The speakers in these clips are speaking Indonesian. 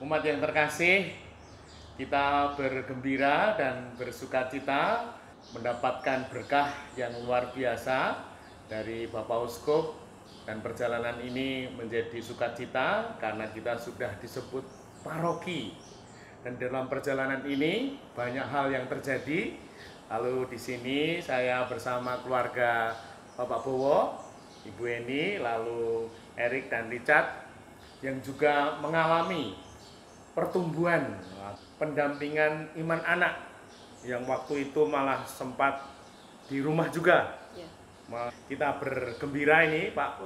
Umat yang terkasih, kita bergembira dan bersukacita mendapatkan berkah yang luar biasa dari Bapak Uskup, dan perjalanan ini menjadi sukacita karena kita sudah disebut paroki. Dan dalam perjalanan ini banyak hal yang terjadi. Lalu di sini saya bersama keluarga Bapak Bowo, Ibu Eni, lalu Erik dan Richard yang juga mengalami pertumbuhan, pendampingan iman anak yang waktu itu malah sempat di rumah juga. Kita bergembira ini Pak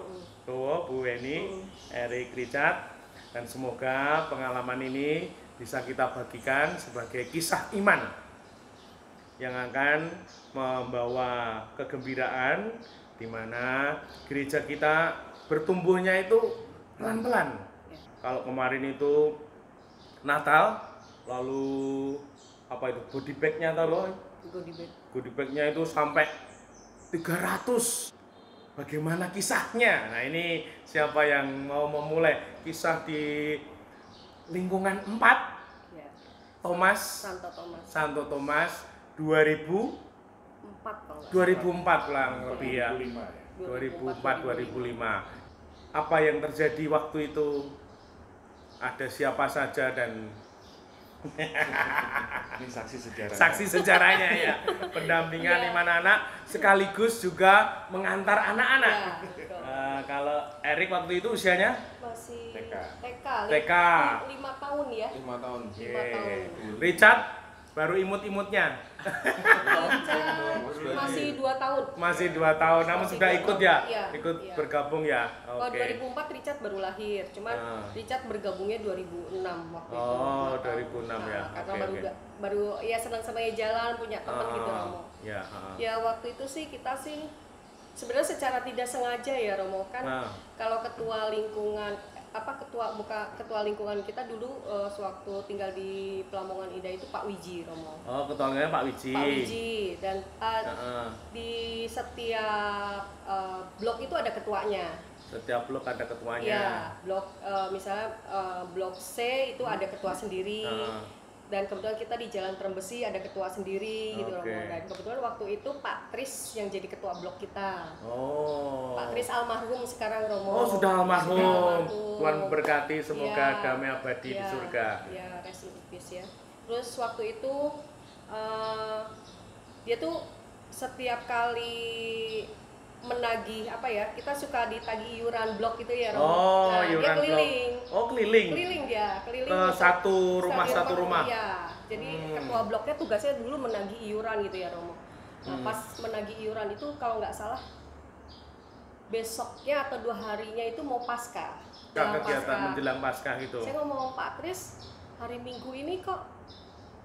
Bowo, Bu Eni, Erik, Richard, dan semoga pengalaman ini bisa kita bagikan sebagai kisah iman yang akan membawa kegembiraan di mana gereja kita bertumbuhnya itu pelan-pelan. Kalau kemarin itu Natal, lalu apa itu goodie bag-nya tahu? Goodie bag-nya itu sampai 300. Bagaimana kisahnya? Nah, ini siapa yang mau memulai kisah di lingkungan 4? Ya. Santo Thomas 2004 kurang lebih ya. 2004-2005. Apa yang terjadi waktu itu? Ada siapa saja dan ini saksi sejarahnya ya, pendampingan iman anak sekaligus juga mengantar anak-anak. Kalau Erik waktu itu usianya masih TK. 5 tahun ya. 5 tahun. Richard baru imut-imutnya. Masih 2 tahun. Masih 2 tahun, namun sudah ikut ya? Iya, ikut iya. bergabung ya? Kalau 2004 Richard baru lahir, cuman Richard bergabungnya 2006 waktu itu. Oh, 2006 ya. Karena baru ya senang sama jalan, punya teman gitu Romo. Ya waktu itu sih kita sih sebenarnya secara tidak sengaja ya Romo kan. Kalau ketua lingkungan kita dulu sewaktu tinggal di Pelamongan Indah itu Pak Wiji Romo. Oh, ketuanya Pak Wiji. Pak Wiji, dan di setiap blok itu ada ketuanya. Setiap blok ada ketuanya. Ya, blok misalnya blok C itu ada ketua sendiri. Dan kebetulan kita di Jalan Trembesi ada ketua sendiri gitu Romo. Dan kebetulan waktu itu Pak Tris yang jadi ketua blok kita. Oh. Pak Tris almarhum sekarang Romo. Oh, sudah almarhum. Tuhan memberkati, semoga damai abadi di surga. Ya, rest in peace ya. Terus waktu itu dia tuh setiap kali menagih kita suka ditagih iuran blok gitu ya Romo. Oh, iuran dia keliling. Blok. Oh, keliling. Keliling satu rumah. Iya. Jadi ketua bloknya tugasnya dulu menagih iuran gitu ya Romo. Nah, pas menagih iuran itu kalau nggak salah besoknya atau 2 harinya itu mau Paskah. Kegiatan menjelang Paskah gitu. Saya ngomong Pak Tris, hari Minggu ini kok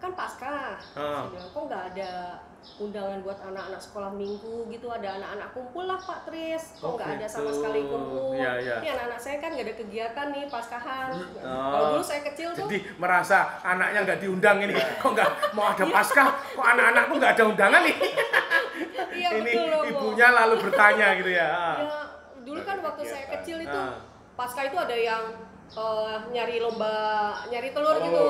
kan Paskah. Saya bilang, kok nggak ada undangan buat anak-anak sekolah minggu gitu, ada anak-anak kumpul lah Pak Tris, kok nggak ada sama sekali kumpul. Ini anak-anak saya kan nggak ada kegiatan nih Paskahan. Kalau dulu saya kecil tuh jadi merasa anaknya nggak diundang ini, kok nggak mau ada Paskah, kok anak-anakku nggak ada undangan nih. Iya, ini betul, ibunya lalu bertanya gitu ya. Ya, dulu kan waktu saya kecil itu Paskah itu ada yang nyari telur gitu.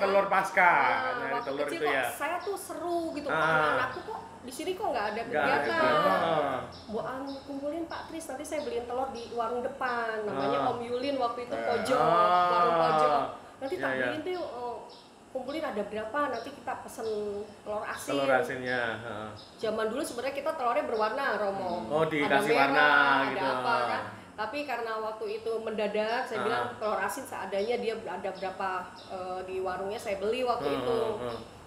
Telur Paskah. Nyari waktu telur kecil itu ya. saya tuh seru gitu, anak-anakku kok di sini kok nggak ada kegiatan. Buan kumpulin Pak Tris, nanti saya beliin telur di warung depan, namanya Om Yulin waktu itu pojok, warung pojok. Nanti tak beliin deh, kumpulin ada berapa, nanti kita pesen telur asin. Telur asinnya. Zaman dulu sebenarnya kita telurnya berwarna Romo. Oh, dikasih ada merah, warna gitu. Ada apa kan? Tapi karena waktu itu mendadak, saya bilang telur asin seadanya, dia ada berapa di warungnya saya beli waktu itu.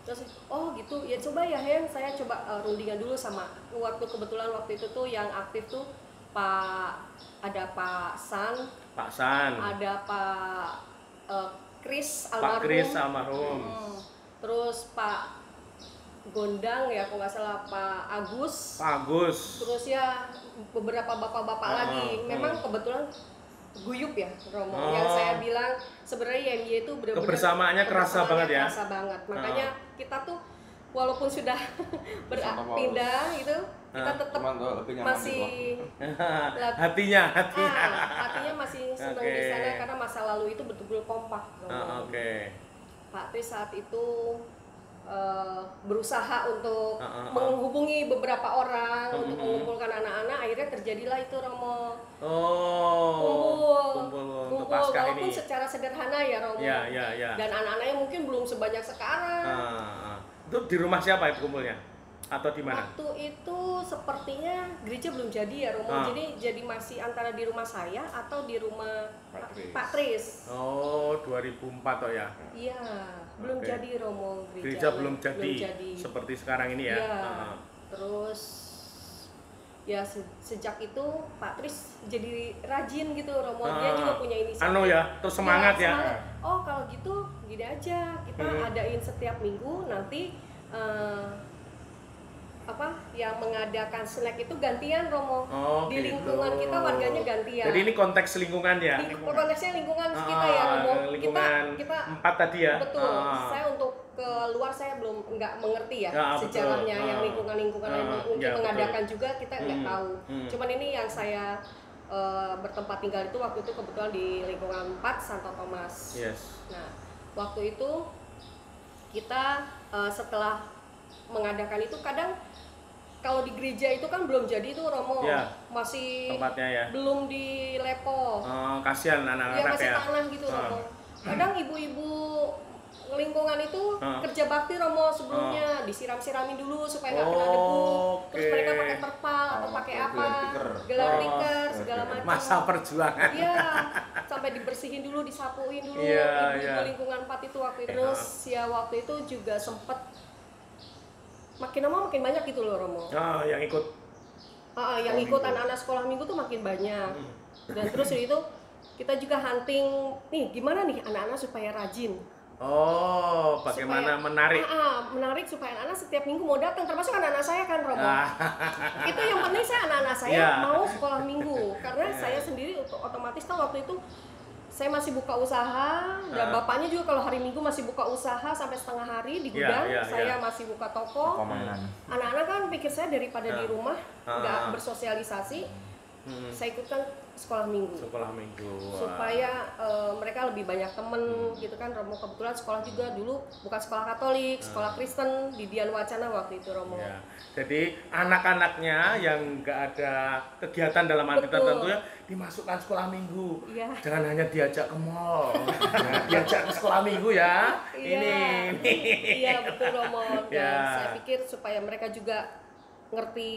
Terus oh gitu ya, coba ya Hen, saya coba rundingan dulu sama kebetulan waktu itu tuh yang aktif tuh ada Pak San, ada Pak Kris almarhum. Terus Pak Gondang ya, kalau nggak salah Pak Agus. Terus ya beberapa bapak-bapak lagi. Memang kebetulan guyup ya Romo. Yang saya bilang sebenarnya YMY itu benar-benar kebersamaannya kerasa banget ya. Kerasa banget. Makanya kita tuh walaupun sudah berpindah gitu, kita tetap masih hatinya hatinya masih senang di sana karena masa lalu itu betul-betul kompak. Pak Tris saat itu berusaha untuk menghubungi beberapa orang untuk mengumpulkan anak-anak, akhirnya terjadilah itu Romo. Kumpul untuk Paskah walaupun ini secara sederhana ya Romo. Dan anak-anaknya mungkin belum sebanyak sekarang. Itu di rumah siapa itu kumpulnya? Atau di mana? Waktu itu sepertinya gereja belum jadi ya Romo. Jadi masih antara di rumah saya atau di rumah Pak Tris. Oh, 2004 toh ya? Iya, belum jadi Romo gereja belum jadi seperti sekarang ini ya. Terus ya sejak itu Pak Tris jadi rajin gitu Romo. Dia juga punya inisiatif. Terus semangat ya. Oh, kalau gitu gini aja, kita adain setiap minggu nanti yang mengadakan snack itu gantian Romo. Di lingkungan kita warganya gantian. Jadi ini konteks lingkungan ya? Konteksnya lingkungan kita ya Romo. Lingkungan kita 4 tadi ya? Betul. Saya untuk keluar saya nggak mengerti ya sejarahnya yang lingkungan-lingkungan mungkin mengadakan juga kita nggak tahu. Cuman ini yang saya bertempat tinggal itu waktu itu kebetulan di lingkungan 4 Santo Thomas. Nah, waktu itu kita setelah mengadakan itu kadang kalau di gereja itu kan belum jadi tuh Romo, masih tempatnya ya, belum di lepo. Kasihan anak-anak masih tanah gitu Romo. Kadang ibu-ibu lingkungan itu kerja bakti Romo sebelumnya disiram-siramin dulu supaya nggak kena debu. Terus mereka pakai terpal atau pakai apa, gelar tikar segala macam. Masa perjuangan. Iya, sampai dibersihin dulu, disapuin dulu ibu-ibu lingkungan 4 itu waktu itu. Terus ya waktu itu juga sempet makin lama makin banyak gitu loh Romo. Yang ikut. Yang ikut anak-anak sekolah minggu tuh makin banyak. Dan terus itu kita juga hunting nih gimana nih anak-anak supaya rajin. Bagaimana menarik? Menarik supaya anak-anak setiap minggu mau datang, termasuk anak-anak saya kan Romo. Itu yang penting anak-anak saya mau sekolah minggu, karena saya sendiri otomatis kan waktu itu saya masih buka usaha dan bapaknya juga kalau hari Minggu masih buka usaha sampai setengah hari di gudang. Saya masih buka toko. Anak-anak kan pikir saya daripada di rumah nggak bersosialisasi, saya ikutkan sekolah minggu. Supaya mereka lebih banyak temen gitu kan Romo. Kebetulan sekolah juga dulu bukan sekolah Katolik, sekolah Kristen di Dian Wacana waktu itu Romo. Jadi anak-anaknya yang nggak ada kegiatan dalam arti tertentu ya dimasukkan sekolah minggu. Jangan hanya diajak ke mall, diajak ke sekolah minggu ya. Ini. Betul Romo. Saya pikir supaya mereka juga ngerti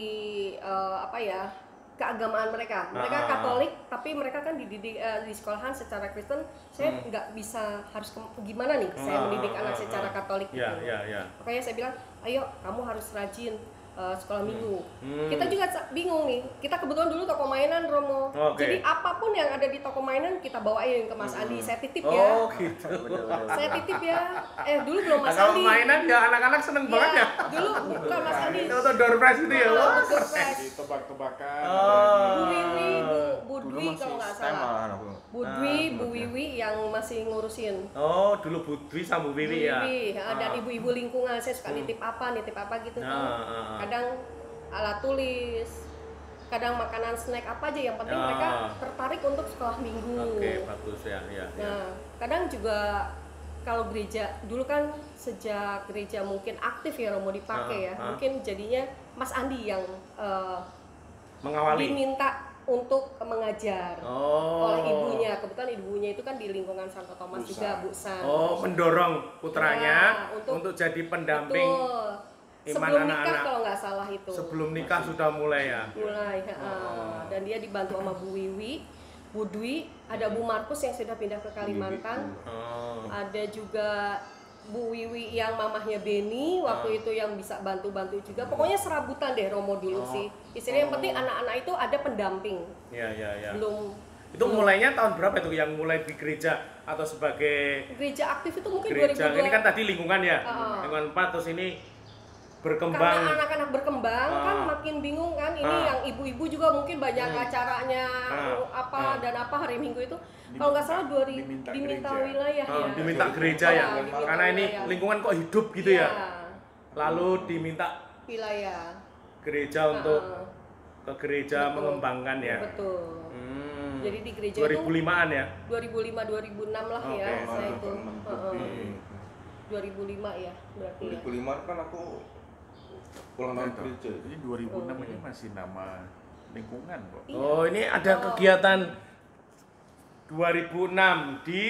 keagamaan mereka. Mereka Katolik, tapi mereka kan dididik di sekolahan secara Kristen. Saya nggak bisa harus gimana nih saya mendidik anak secara Katolik. Makanya saya bilang, ayo kamu harus rajin sekolah minggu. Kita juga bingung nih. Kita kebetulan dulu toko mainan Romo. Jadi apapun yang ada di toko mainan kita bawain ke Mas Andi. Saya titip ya. Gitu. Saya titip ya. Dulu belum Mas Kalau Andi. mainan ya anak-anak seneng banget ya. Dulu bukan Mas Andi. Itu door prize itu ya. Door prize. Tebak-tebakan. Bu Wiwi, Bu Dwi kalau nggak salah. Bu Dwi, Bu Wiwi yang masih ngurusin. Dulu Bu Dwi sama Bu Wiwi ya. Dan ibu-ibu lingkungan saya suka nitip apa gitu kan. Kadang alat tulis, kadang makanan snack apa aja yang penting mereka tertarik untuk sekolah minggu. Bagus ya. Nah, kadang juga kalau gereja dulu kan sejak gereja mungkin aktif ya Romo dipakai ya, mungkin jadinya Mas Andi yang mengawali, diminta untuk mengajar oleh ibunya. Kebetulan ibunya itu kan di lingkungan Santo Thomas juga, Bu San. Mendorong putranya untuk jadi pendamping. Sebelum nikah kalau nggak salah itu. Sebelum nikah sudah mulai ya. Dan dia dibantu sama Bu Wiwi, Bu Dwi, ada Bu Markus yang sudah pindah ke Kalimantan. Ada juga Bu Wiwi yang mamahnya Beni waktu itu yang bisa bantu-bantu juga. Pokoknya serabutan deh Romo dulu sih. Istilahnya yang penting anak-anak itu ada pendamping. Belum. Itu mulainya tahun berapa itu yang mulai di gereja atau sebagai gereja aktif itu mungkin gereja. 2002. Ini kan tadi lingkungan ya. Lingkungan 4 terus ini berkembang. Karena anak-anak berkembang kan makin bingung kan. Ini yang ibu-ibu juga mungkin banyak acaranya dan apa hari Minggu itu. Kalau nggak salah diminta wilayah ya. Diminta gereja ya. Karena ini lingkungan kok hidup gitu ya. lalu diminta wilayah gereja untuk Heeh. ke gereja Betul. mengembangkan ya. Betul. Hmm. Jadi di gereja 2005-an ya. 2005 2006 lah ya Oke. saya itu. Heeh. Hmm. 2005 ya berarti ya. 2005 kan aku ulang tahun Betul. gereja. Jadi 2006 ini masih nama lingkungan kok. Iya. Oh, ini ada Oh. kegiatan 2006 di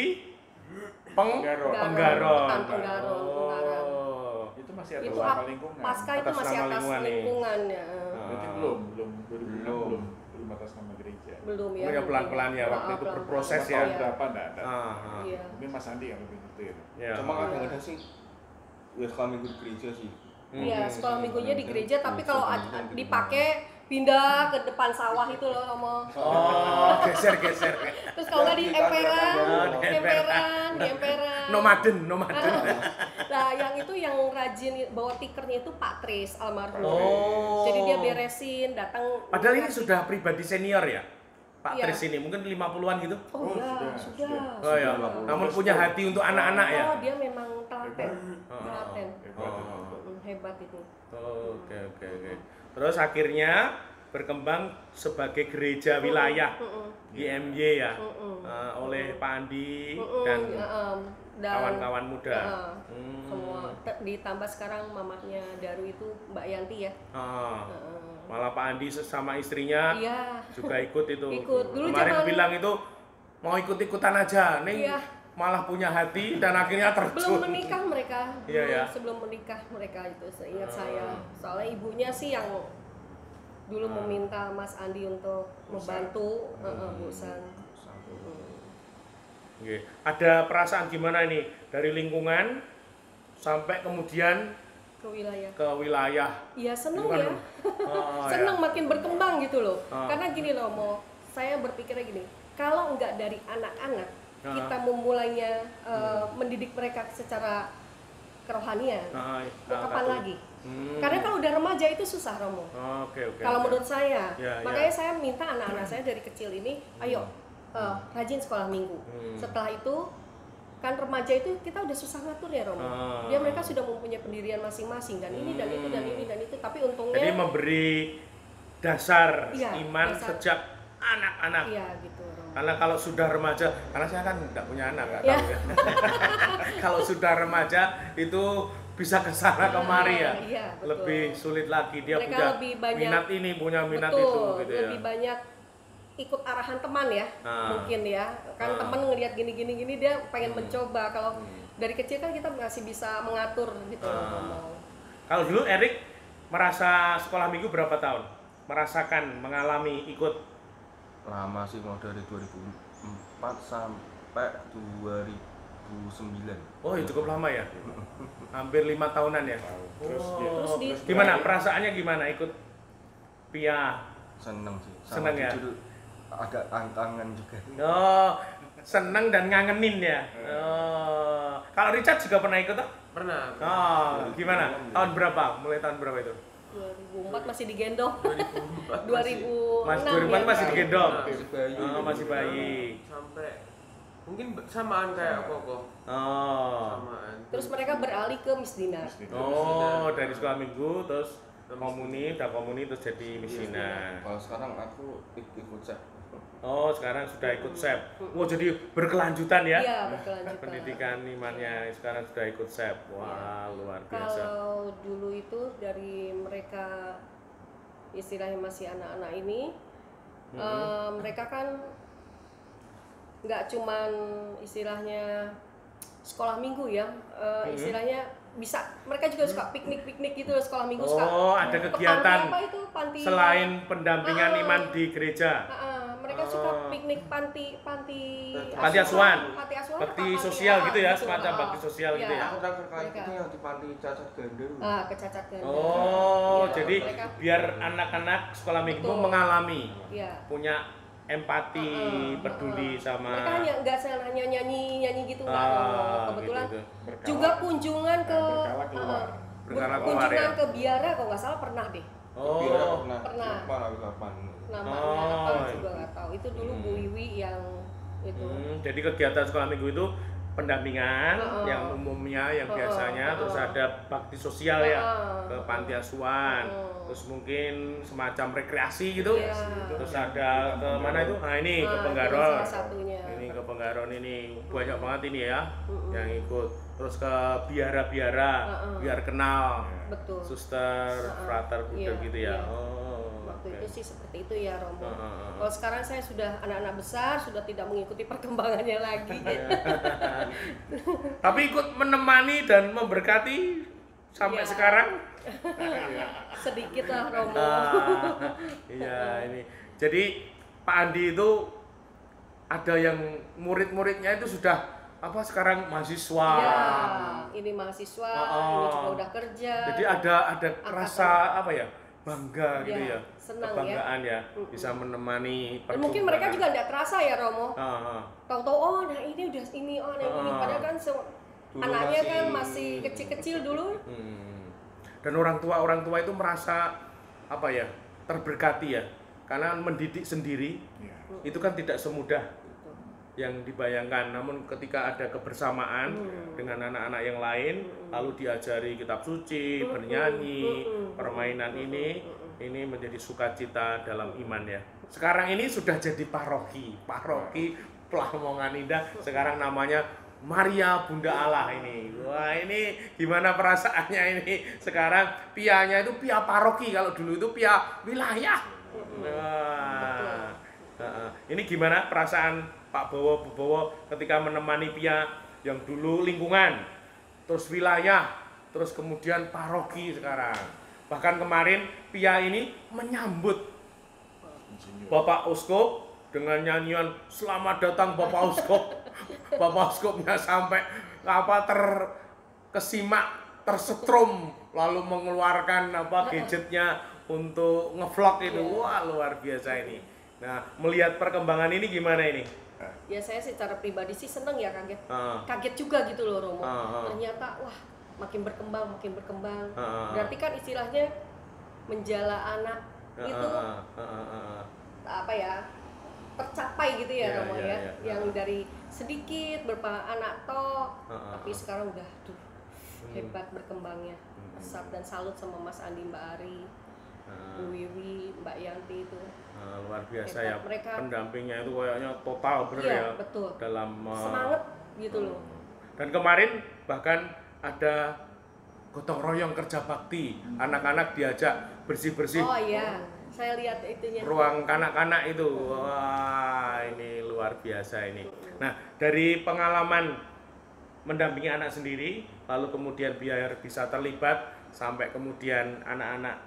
Penggaron. Penggaron. Hutan Penggaron, Ungaran. Oh. Itu masih ada Itu nama lingkungan. pasca itu Atas masih nama atas lingkungan nih. lingkungan ya. Berarti belum 2006 belum atas nama gereja. Belum ya. Oh, ya, pelan-pelan ya, waktu itu Pelan-pelan. berproses ya. Tahun Iya. berapa enggak ada. Ah, Iya. Mungkin Mas Andi yang lebih detail. ya. Cuma kadang-kadang sih ya sekolah minggu di gereja sih. Iya, sekolah minggunya di gereja, tapi Gereja, kalau gereja, gereja. dipakai pindah ke depan sawah itu loh, Romo. Oh, geser. Terus kalau nggak di emperan, Oh, di di emperan. Nomaden. Nah, yang itu yang rajin bawa tikernya itu Pak Tris almarhum. Oh. Jadi dia beresin, datang. Padahal ini sudah pribadi senior ya, Pak Iya. Tris ini, mungkin 50-an gitu. Oh, Oh, ya, sudah. sudah. Oh ya, namun punya hati untuk anak-anak ya. Oh, dia memang telaten. Oh. Telaten. Oh. Hebat itu. Oke. Terus akhirnya berkembang sebagai gereja wilayah GMY ya, oleh Pak Andi dan kawan-kawan muda. Semua ditambah sekarang mamahnya Daru itu Mbak Yanti ya. Malah Pak Andi sama istrinya Iya. juga ikut itu. Ikut. Dulu Kemarin zaman- bilang itu mau ikut-ikutan aja, nih Iya. malah punya hati dan akhirnya Belum terjun. menikah mereka. Iya, Dulu ya. Sebelum menikah mereka itu seingat saya. Soalnya ibunya sih yang dulu meminta Mas Andi untuk membantu Bu San. Oke. Ada perasaan gimana ini dari lingkungan sampai kemudian Ke wilayah. ke wilayah? Iya seneng Bukan ya. dong. Oh, Seneng ya. makin berkembang gitu loh. Ah. Karena gini loh, saya berpikirnya gini, kalau nggak dari anak-anak kita memulainya mendidik mereka secara kerohanian, mau kapan Katolik. lagi? Hmm. Karena kalau udah remaja itu susah, Romo. Oke. Kalau menurut saya, Ya, makanya saya minta anak-anak saya dari kecil ini, ayo rajin sekolah minggu. Setelah itu kan remaja itu kita udah susah ngatur ya, Romo. Dia mereka sudah mempunyai pendirian masing-masing dan ini dan itu dan ini dan itu, tapi untungnya Jadi memberi dasar Iya, iman dasar. sejak anak-anak. iya gitu, Romo. Karena kalau sudah remaja, karena saya kan tidak punya anak, nggak Ya. tahu ya. Kalau sudah remaja itu bisa ke sana kemari ya. Iya, betul. Lebih sulit lagi dia Mereka punya lebih banyak- minat ini, punya minat Betul, itu gitu ya. lebih banyak ikut arahan teman ya, mungkin ya. Kan Ah. teman ngelihat gini dia pengen mencoba. Kalau dari kecil kan kita masih bisa mengatur gitu. Romo. Kalau dulu Erik merasa sekolah minggu berapa tahun? Merasakan, mengalami, ikut? Lama sih, mau dari 2004 sampai 2009. Oh, ya cukup lama ya? Hampir 5 tahunan ya? Terus Oh. dia- Terus di- Gimana perasaannya gimana ikut Pia? Seneng sih. Seneng ya? jujur agak tantangan juga. Oh, seneng dan ngangenin ya. Oh. Kalau Richard juga pernah ikut toh? Pernah. Oh, gimana? Tahun berapa? Mulai tahun berapa itu? 2004 masih digendong. 2004 2006 Mas ya. 2004 masih digendong. Masih bayi. Oh, masih bayi. sampai mungkin samaan kayak Koko. Oh. Samaan. Terus mereka beralih ke Miss Dina. Oh, dari sekolah minggu terus komuni, udah komuni terus jadi misinan. Kalau sekarang aku ikut cek. Oh, sekarang sudah ikut SEP. Oh, jadi berkelanjutan ya? Iya, berkelanjutan. Pendidikan imannya sekarang sudah ikut SEP. Wah, luar biasa. Kalau dulu itu dari mereka istilahnya masih anak-anak ini, mereka kan nggak cuman istilahnya sekolah minggu ya, istilahnya bisa mereka juga suka piknik-piknik gitu loh, sekolah minggu suka. Oh, ada ke kegiatan panti apa itu? Panti. selain pendampingan iman di gereja. Mereka suka piknik panti asuhan. Panti asuhan. Bakti apa sosial apa gitu ya, semacam Ah, bakti sosial gitu ya. Aku terakhir kali Mereka. itu yang di panti cacat ganda. Kecacat ganda. Oh, Iya, jadi mereka- biar anak-anak sekolah minggu Betul. mengalami, Iya. punya empati, peduli sama. Mereka hanya nggak hanya nyanyi gitu nggak. Kebetulan gitu. Berkala- juga kunjungan ke berkala keluar. Berkala keluar, kunjungan ya. ke biara kalau nggak salah pernah deh. Oh, Pernah. Lupa lagi kapan. Namanya Oh, apa juga nggak tahu. Itu dulu Bu Wiwi yang itu. jadi kegiatan sekolah minggu itu pendampingan yang umumnya, yang biasanya, terus ada bakti sosial ya, ke panti asuhan, terus mungkin semacam rekreasi gitu, terus ada ke mana itu? Nah ini ke Penggaron, ini ke Penggaron ini banyak banget ini ya yang ikut, terus ke biara-biara, biar kenal, Betul. suster, frater, Buddha gitu ya. Waktu itu sih seperti itu ya Romo. Kalau sekarang saya sudah anak-anak besar, sudah tidak mengikuti perkembangannya lagi. Tapi ikut menemani dan memberkati sampai Iya. sekarang. Sedikit lah Romo. Iya ini. Jadi Pak Andi itu ada yang murid-muridnya itu sudah apa sekarang mahasiswa. Ya, ini mahasiswa, ini juga udah kerja. Jadi ada rasa apa ya? Bangga gitu Ya, ya. senang Kebanggaan ya, bisa menemani Dan mungkin mereka juga tidak terasa ya Romo. Ah, Tahu-tahu oh nah ini udah ini, oh nah ini. Padahal kan anaknya kan masih kecil-kecil dulu. Dan orang tua itu merasa apa ya, terberkati ya, karena mendidik sendiri itu kan tidak semudah yang dibayangkan. Namun ketika ada kebersamaan dengan anak-anak yang lain, lalu diajari kitab suci, bernyanyi, permainan ini menjadi sukacita dalam iman ya. Sekarang ini sudah jadi paroki Pelamongan Indah, sekarang namanya Maria Bunda Allah ini. Wah, ini gimana perasaannya ini? Sekarang pianya itu pia paroki, kalau dulu itu pia wilayah. Wah. Ini gimana perasaan Pak Bowo, Bu Bowo ketika menemani pia yang dulu lingkungan, terus wilayah, terus kemudian paroki sekarang. Bahkan kemarin pia ini menyambut Bapak Uskup dengan nyanyian selamat datang Bapak Uskup. Bapak Uskupnya sampai terkesimak, tersetrum, lalu mengeluarkan gadgetnya untuk ngevlog itu. Wah, luar biasa ini. Nah, melihat perkembangan ini gimana ini? Ya saya secara pribadi sih seneng ya kaget. Kaget juga gitu loh Romo. Ternyata wah makin berkembang. Berarti kan istilahnya menjala anak itu apa ya, tercapai gitu ya Romo ya. Yang dari sedikit berapa anak tapi sekarang udah hebat berkembangnya. Pesat dan salut sama Mas Andi, Mbak Ari, Bu Wiwi, Mbak Yanti itu. Luar biasa hebat. ya, Mereka, pendampingnya itu kayaknya total bener ya, betul. dalam Semangat gitu loh. Dan kemarin bahkan ada gotong royong kerja bakti, anak-anak diajak bersih-bersih. Oh iya, saya lihat itunya. Ruang kanak-kanak itu. Wah, ini luar biasa ini. Nah, dari pengalaman mendampingi anak sendiri, lalu kemudian biar bisa terlibat sampai kemudian anak-anak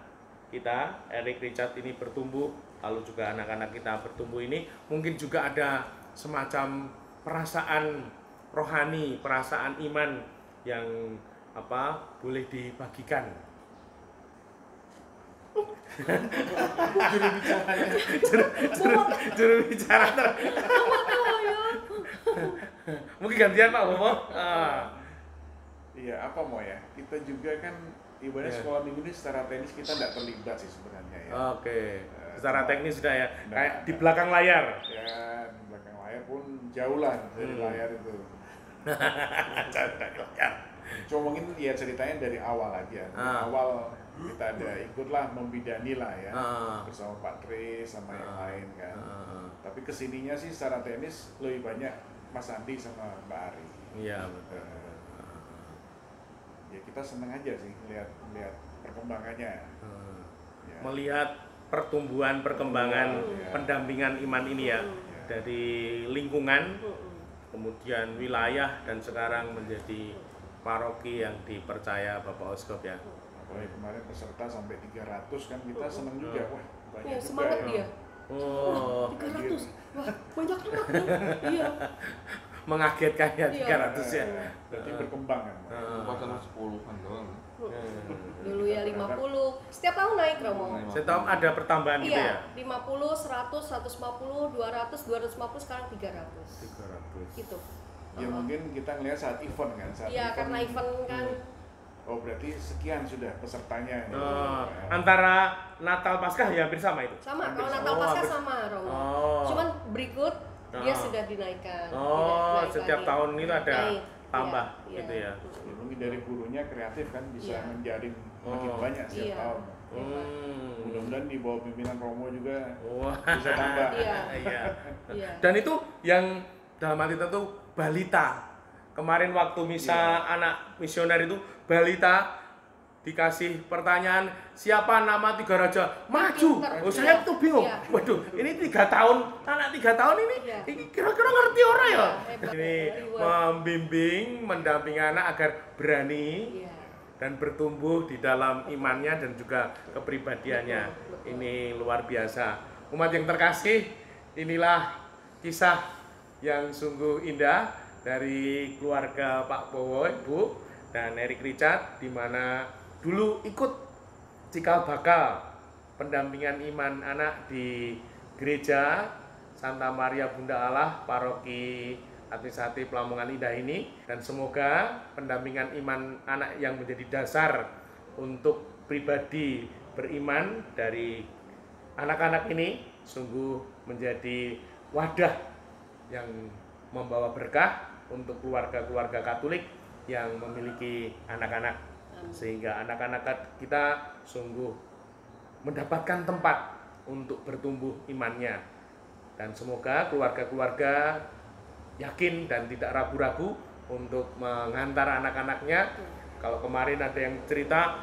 kita, Eric Richard ini bertumbuh, lalu juga anak-anak kita bertumbuh ini, mungkin juga ada semacam perasaan rohani, perasaan iman yang boleh dibagikan. Juru bicara mungkin gantian Pak Bowo. Iya, apa mau ya? Kita juga kan ibaratnya sekolah minggu ini secara teknis kita tidak terlibat sih sebenarnya ya. Oke. Secara teknis sudah ya, kayak di belakang layar. Ya, di belakang layar pun jauh lah dari layar itu. Cuma mungkin ya ceritanya dari awal aja. Dari awal kita ada ikutlah membidani lah ya, bersama Pak Tri sama yang lain kan. Tapi kesininya sih secara teknis lebih banyak Mas Andi sama Mbak Ari. Iya betul. Ya kita seneng aja sih melihat perkembangannya. Ya. Melihat pertumbuhan perkembangan pendampingan iman ini ya, dari lingkungan, kemudian wilayah, dan sekarang menjadi paroki yang dipercaya Bapak Uskup ya. Apalagi kemarin peserta sampai 300 kan, kita seneng juga. Wah, banyak juga semangat ya. dia. Oh, 300. Wah, banyak banget. Iya. Mengagetkan ya 300 ya. Berarti berkembang kan. Bukan 10-an doang. Dulu ya 50. Setiap tahun naik Romo. Saya tahu ada pertambahan gitu ya. Iya, 50, 100, 150, 200, 250, sekarang 300. 300. Gitu. Ya mungkin kita ngelihat saat event kan. Saat Iya, karena event kan. Oh berarti sekian sudah pesertanya. Antara Natal Paskah ya hampir sama itu. Sama, Hampir kalau sama. Natal Paskah hampir- sama Romo. Oh. Cuman berikut dia sudah dinaikkan. Oh, Naik setiap lagi. tahun itu ada Naik, tambah iya, gitu iya. ya. Ya, mungkin dari gurunya kreatif kan bisa Iya. menjaring makin Oh. banyak setiap Iya. tahun. Hmm. Mudah-mudahan di bawah pimpinan Romo juga Wah. bisa tambah. Iya. Iya. Iya. Dan itu yang dalam hati itu balita. Kemarin waktu misa anak misioner itu balita dikasih pertanyaan siapa nama 3 raja maju. Pinter. Oh, saya tuh bingung. Iya. Waduh, ini 3 tahun, anak 3 tahun ini, Iya. ini kira-kira ngerti orang ya? Iya, hebat. Ini Reward. membimbing, mendampingi anak agar berani Iya. dan bertumbuh di dalam imannya dan juga kepribadiannya. Betul, betul. Ini luar biasa. Umat yang terkasih, inilah kisah yang sungguh indah dari keluarga Pak Bowo, Ibu, dan Erik Richard, di mana dulu ikut cikal bakal pendampingan iman anak di gereja Santa Maria Bunda Allah, Paroki Administrasi Lamongan Indah ini, dan semoga pendampingan iman anak yang menjadi dasar untuk pribadi beriman dari anak-anak ini sungguh menjadi wadah yang membawa berkah untuk keluarga-keluarga Katolik yang memiliki anak-anak, sehingga anak-anak kita sungguh mendapatkan tempat untuk bertumbuh imannya, dan semoga keluarga-keluarga yakin dan tidak ragu-ragu untuk mengantar anak-anaknya. Kalau kemarin ada yang cerita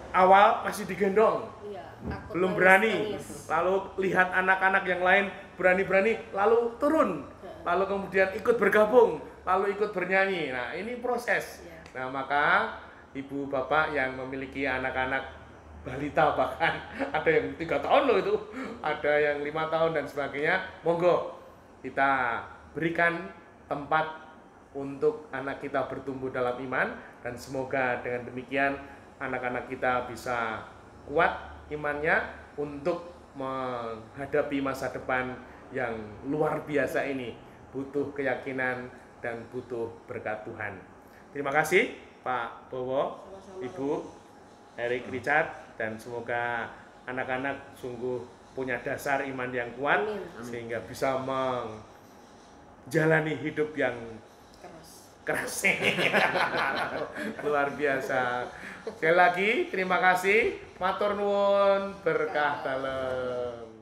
awal masih digendong, Iya, takut belum nangis, berani, nangis. lalu lihat anak-anak yang lain berani-berani, lalu turun, lalu kemudian ikut bergabung, lalu ikut bernyanyi. Nah, ini proses. Iya. Nah, maka ibu bapak yang memiliki anak-anak balita, bahkan ada yang 3 tahun loh itu, ada yang 5 tahun dan sebagainya, monggo kita berikan tempat untuk anak kita bertumbuh dalam iman, dan semoga dengan demikian anak-anak kita bisa kuat imannya untuk menghadapi masa depan yang luar biasa ini. Butuh keyakinan dan butuh berkat Tuhan. Terima kasih Pak Bowo, Sama-sama. Ibu Erik Richard, dan semoga anak-anak sungguh punya dasar iman yang kuat. Amin. Sehingga bisa menjalani hidup yang Keras. keras. Luar biasa. Sekali lagi terima kasih, matur nuwun, berkah dalem.